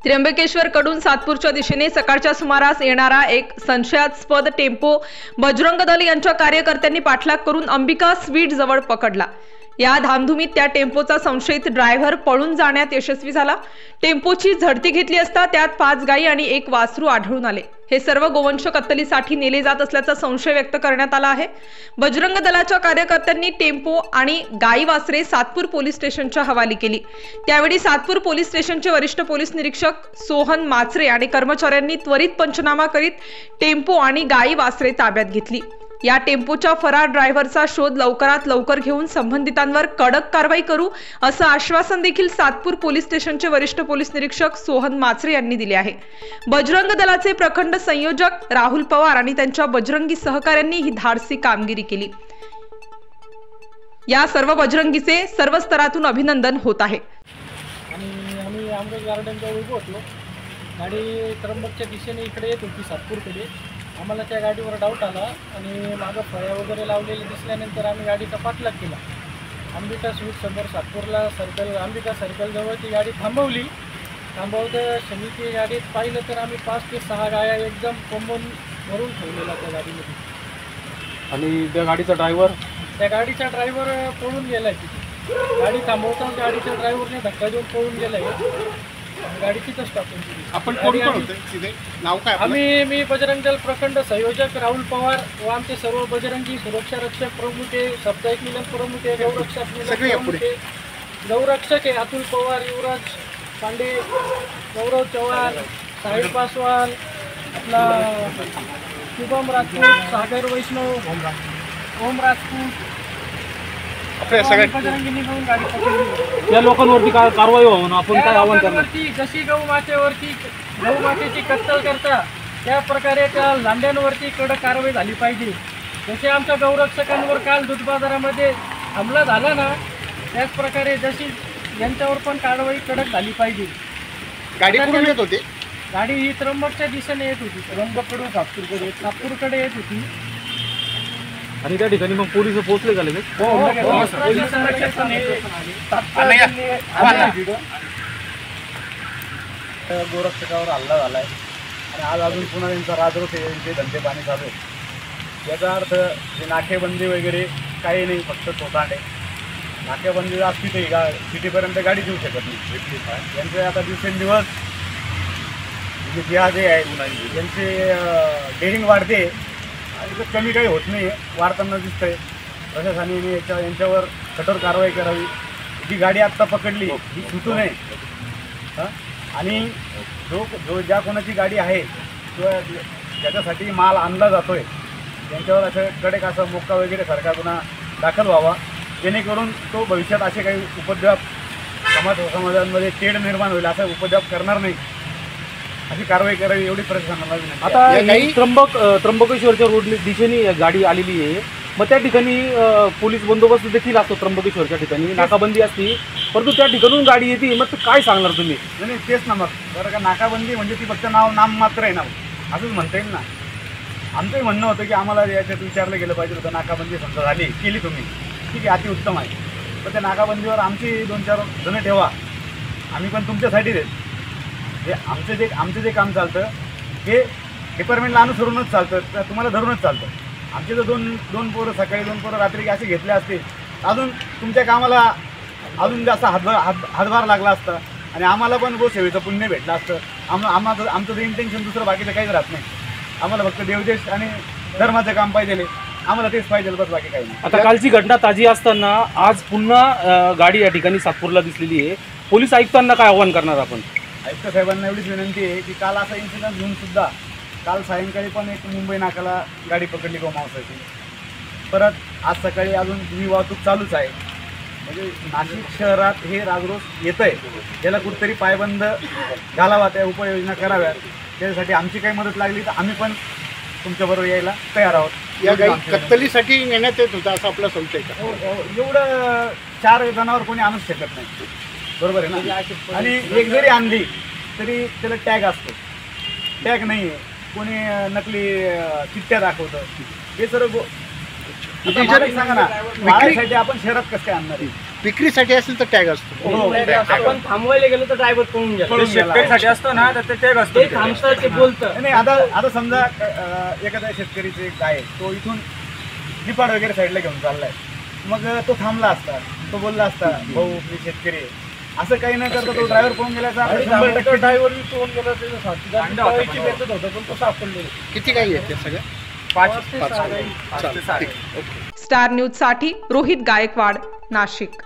त्र्यंबकेश्वर कडून सातपूरच्या दिशेने सकाळच्या सुमारास येणारा एक संशयास्पद टेम्पो बजरंग दल यांच्या कार्यकर्त्यांनी पाठलाग करून अंबिका स्वीट जवळ पकडला। या धामधुमीत त्या टेम्पोचा संशयित ड्रायव्हर पळून जाण्यात यशस्वी झाला। टेम्पोची झडती घेतली असता त्यात 5 गायी आणि 1 वासरू आढळून आले। हे सर्व गोवंश कत्तलीसाठी नेले जात असल्याचा संशय व्यक्त करण्यात आला आहे। बजरंग दलाच्या कार्यकर्त्यांनी टेम्पो आणि गायी वासरे सातपूर पोलीस स्टेशनच्या हवाली केली। त्यावेळी सातपूर पोलीस स्टेशनचे वरिष्ठ पोलीस निरीक्षक सोहन माचरे आणि कर्मचाऱ्यांनी त्वरित पंचनामा करीत टेम्पो आणि गायी वासरे ताब्यात घेतली। या टेम्पोच्या फरार ड्रायव्हरचा शोध लवकरात लवकर घेऊन संबंधितांवर कडक कारवाई करू असं आश्वासन देखील सातपूर पोलीस स्टेशनचे वरिष्ठ पोलीस निरीक्षक सोहन माचरे यांनी दिले आहे। बजरंग दलाचे प्रखंड संयोजक राहुल पवार आणि त्यांच्या बजरंगी सहकाऱ्यांनी ही धाडसी कामगिरी केली। या सर्व बजरंगीचे सर्व स्तरातून अभिनंदन होत आहे। आम्ही आमच्या गार्डनच्या उभं होतो। गाडी त्र्यंबकच्या दिशेने इकडे येत होती सातपूरकडे। आम्हाला त्या गाडीवर डाऊट आला आणि मागं फळ्या वगैरे लावलेले दिसल्यानंतर आम्ही गाडीचा पाठलाग केला। अंबिका स्वीट समोर सातपूरला सर्कल अंबिका सर्कलजवळ ती गाडी थांबवते क्षणी ती गाडीत पाहिलं तर आम्ही 5 ते 6 गाया एकदम कोंबून भरून ठेवलेला त्या गाडीमध्ये। आणि त्या गाडीचा ड्रायव्हर पळून गेलाय तिथे। गाडी थांबवताच गाडीच्या ड्रायव्हरने धक्का देऊन पळून गेलाय। गाडी तिथंच टाकून दिली। आपण कोण होते तिथे? नाव काय? मी बजरंग दल प्रखंड संयोजक राहुल पवार व आमचे सर्व बजरंगी सुरक्षा रक्षक प्रमुखे, साप्ताहिक मिलन प्रमुखे, गौरक्षक आहे अतुल पवार, युवराज पांडे, गौरव चव्हाण, साहिल पासवान, आपला शुभम राजपूत, सागर वैष्णव, ओम राजपूत, बजरंगींनी मिळून गाडी पकडली। या लोकांवरती काय कारवाई व्हावं आपण काय आवाहन करणार? जशी गौमातेची कत्तल करता त्या प्रकारे त्या लांड्यांवरती कडक कारवाई झाली पाहिजे। जसे आमच्या गौरक्षकांवर काल दूध बाजारामध्ये हमला झाला ना, त्याच प्रकारे जशी यांच्यावर पण कारवाई कडक झाली पाहिजे। गाडी कुठून येत होती? गाडी ही त्र्यंबकच्या दिशेने येत होती, त्र्यंबककडून सातपूरकडे येत होती। आणि त्या ठिकाणी मग पोलीस पोहोचले का लगेच? गोरक्षकावर हल्ला झालाय आणि आज अजून पुन्हा त्यांचा राजरोस यांचे धंदे पाणी चालू आहे। याचा अर्थ जे नाकेबंदी वगैरे काही नाही, फक्त तोटांडे। नाकेबंदी असती तर सिटीपर्यंत गाडी देऊ शकत नाही। यांचे आता दिवसेंदिवस जे आहे यांचे डेअरिंग वाढते आणि कमी काही होत नाही, वाढताना दिसतंय। प्रशासनाने यांच्यावर कठोर कारवाई करावी। जी गाडी आत्ता पकडली ही सुटू नये आणि ज्या कोणाची गाडी आहे किंवा ज्याच्यासाठी माल आणला जातोय त्यांच्यावर असं कडक असा मोक्का वगैरे सारखा गुन्हा दाखल व्हावा, जेणेकरून तो भविष्यात असे काही उपद्रव समाजांमध्ये तेढ निर्माण होईल, असा उपद्रव करणार नाही, अशी कारवाई करावी एवढी प्रशासनाला विनंती। आता त्र्यंबकेश्वरच्या रोड दिशेने गाडी आलेली आहे, मग त्या ठिकाणी पोलीस बंदोबस्त देखील असतो। त्र्यंबकेश्वरच्या ठिकाणी नाकाबंदी असते, परंतु त्या ठिकाणून गाडी येते, मग काय सांगणार तुम्ही? नाही तेच ना, मग बरं का नाकाबंदी म्हणजे ती फक्त नाम मात्र आहे ना, असंच म्हणता येईल ना। आमचंही म्हणणं होतं की आम्हाला याच्यात विचारलं गेलं पाहिजे होतं, नाकाबंदी समजा झाली केली तुम्ही, ठीक आहे, अतिउत्तम आहे, पण त्या नाकाबंदीवर आमची 2-4 जणं ठेवा, आम्ही पण तुमच्यासाठीच आहेत। हे आमचं जे काम चालतं हे डिपार्टमेंटला अनुसरूनच चालतं, तर तुम्हाला धरूनच चालतं। आमचे जर दोन पोरं सकाळी 2 पोरं रात्री असे घेतले असते अजून तुमच्या कामाला अजून जास्त हातभार लागला असता आणि आम्हाला पण गोसेवेचं पुण्य भेटलं असतं। आमचं जे इंटेन्शन दुसरं बाकीचं काहीच राहत नाही, आम्हाला फक्त देवदेश आणि धर्माचं काम पाहिजे, आम्हाला तेच पाहिजे, बस बाकी काही नाही। आता कालची घटना ताजी असताना आज पुन्हा गाडी या ठिकाणी सातपूरला दिसलेली आहे, पोलीस आयुक्तांना काय आवाहन करणार आपण? आयुक्त साहेबांना एवढीच विनंती आहे की काल असा इन्सिडेंट घेऊन सुद्धा काल सायंकाळी पण एक मुंबई नाकाला गाडी पकडली गोमांसाची, परत आज सकाळी अजून ही वाहतूक चालूच आहे। म्हणजे नाशिक शहरात हे राजरोस येत आहे, त्याला कुठेतरी पायबंद घालावा, त्या उपाययोजना कराव्यात। त्यासाठी आमची काही मदत लागली तर आम्ही पण तुमच्याबरोबर यायला तयार आहोत। या गाडी कत्तलीसाठी नेण्यात येत होता असं आपलं समजतंय का? एवढं 4 जणांवर कोणी आणूच शकत नाही, बरोबर आहे ना। आणि एक जरी आणली तरी त्याला टॅग असतो, टॅग नाही आहे, कोणी नकली चिठ्ठ्या दाखवतं, हे सर्व सांगा ना, विक्रीसाठी आपण शहरात कसं काय आणणार आहे? विक्रीसाठी असेल तर टॅग असतो. हो, आपण थांबवायला गेलो तर ड्रायव्हर पळून गेला. शेतकरीसाठी असतो ना तर ते असतो. ते थांबतं ते बोलतं. नाही आता समजा एखाद्या शेतकरीचे एक गाय आहे, तो इथून निपाड वगैरे साईडला घेऊन चाललाय, मग तो थांबला असता, तो बोलला असता भाऊ मी शेतकरी आहे, असं काही न करता तो ड्रायव्हर पळून गेल्याचा आणि 100% ड्रायव्हर पळून गेला त्याच्या साथीदार पळायची बेतच होतं पण तो सापडले. किती गाई आहेत त्या सगळ्या? 5 ते 6 चालेल, ठीक आहे. स्टार न्यूज साठी रोहित गायकवाड, नाशिक.